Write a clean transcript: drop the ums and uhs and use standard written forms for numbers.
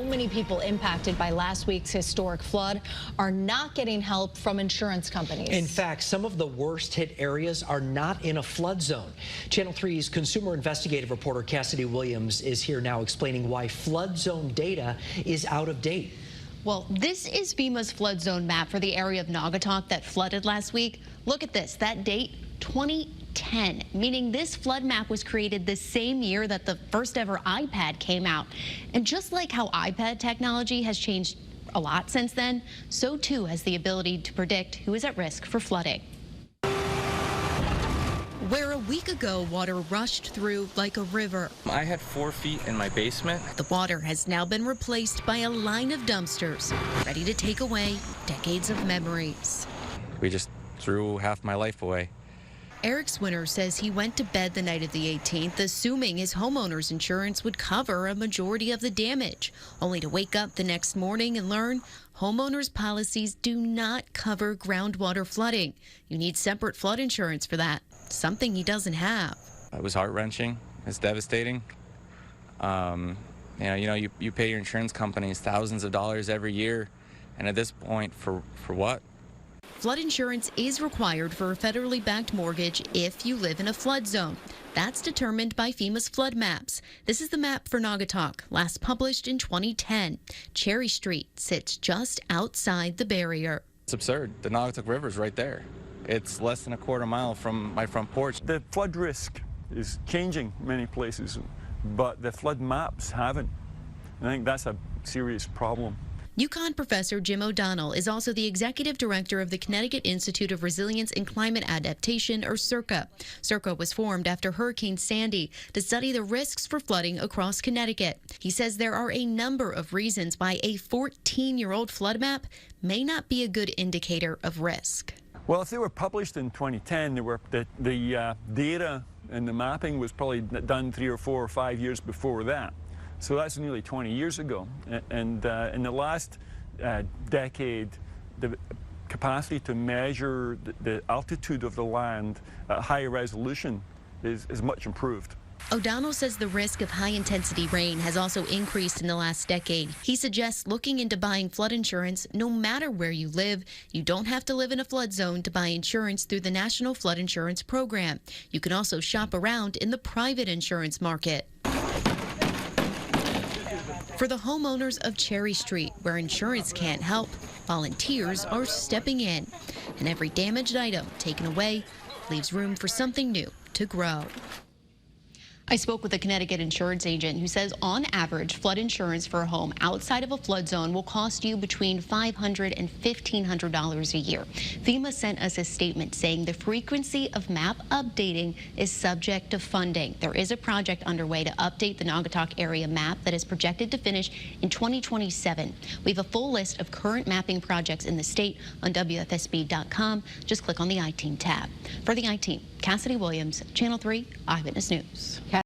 So many people impacted by last week's historic flood are not getting help from insurance companies. In fact, some of the worst hit areas are not in a flood zone. Channel 3's consumer investigative reporter Cassidy Williams is here now explaining why flood zone data is out of date. Well, this is FEMA's flood zone map for the area of Naugatuck that flooded last week. Look at this, that date, 2010, meaning this flood map was created the same year that the first ever iPad came out. And just like how iPad technology has changed a lot since then, so too has the ability to predict who is at risk for flooding. Where a week ago water rushed through like a river, I had 4 feet in my basement. the water has now been replaced by a line of dumpsters ready to take away decades of memories. We just threw half my life away. Eric Swinner says he went to bed the night of the 18th assuming his homeowner's insurance would cover a majority of the damage, only to wake up the next morning and learn homeowners' policies do not cover groundwater flooding. You need separate flood insurance for that, something he doesn't have. It was heart-wrenching. It's devastating. You pay your insurance companies thousands of dollars every year, and at this point, for what? Flood insurance is required for a federally backed mortgage if you live in a flood zone. That's determined by FEMA's flood maps. This is the map for Naugatuck, last published in 2010. Cherry Street sits just outside the barrier. It's absurd. The Naugatuck River is right there. It's less than a quarter mile from my front porch. The flood risk is changing many places, but the flood maps haven't. I think that's a serious problem. UConn professor Jim O'Donnell is also the executive director of the Connecticut Institute of Resilience and Climate Adaptation, or CIRCA. CIRCA was formed after Hurricane Sandy to study the risks for flooding across Connecticut. He says there are a number of reasons why a 14-year-old flood map may not be a good indicator of risk. Well, if they were published in 2010, the data and the mapping was probably done 3 or 4 or 5 years before that. So that's nearly 20 years ago. And in the last decade, the capacity to measure the altitude of the land at high resolution is much improved. O'Donnell says the risk of high-intensity rain has also increased in the last decade. He suggests looking into buying flood insurance no matter where you live. You don't have to live in a flood zone to buy insurance through the National Flood Insurance Program. You can also shop around in the private insurance market. For the homeowners of Cherry Street, where insurance can't help, volunteers are stepping in. And every damaged item taken away leaves room for something new to grow. I spoke with a Connecticut insurance agent who says on average, flood insurance for a home outside of a flood zone will cost you between $500 and $1,500 a year. FEMA sent us a statement saying the frequency of map updating is subject to funding. There is a project underway to update the Naugatuck area map that is projected to finish in 2027. We have a full list of current mapping projects in the state on WFSB.com. Just click on the iTeam tab. For the iTeam, Cassidy Williams, Channel 3 Eyewitness News.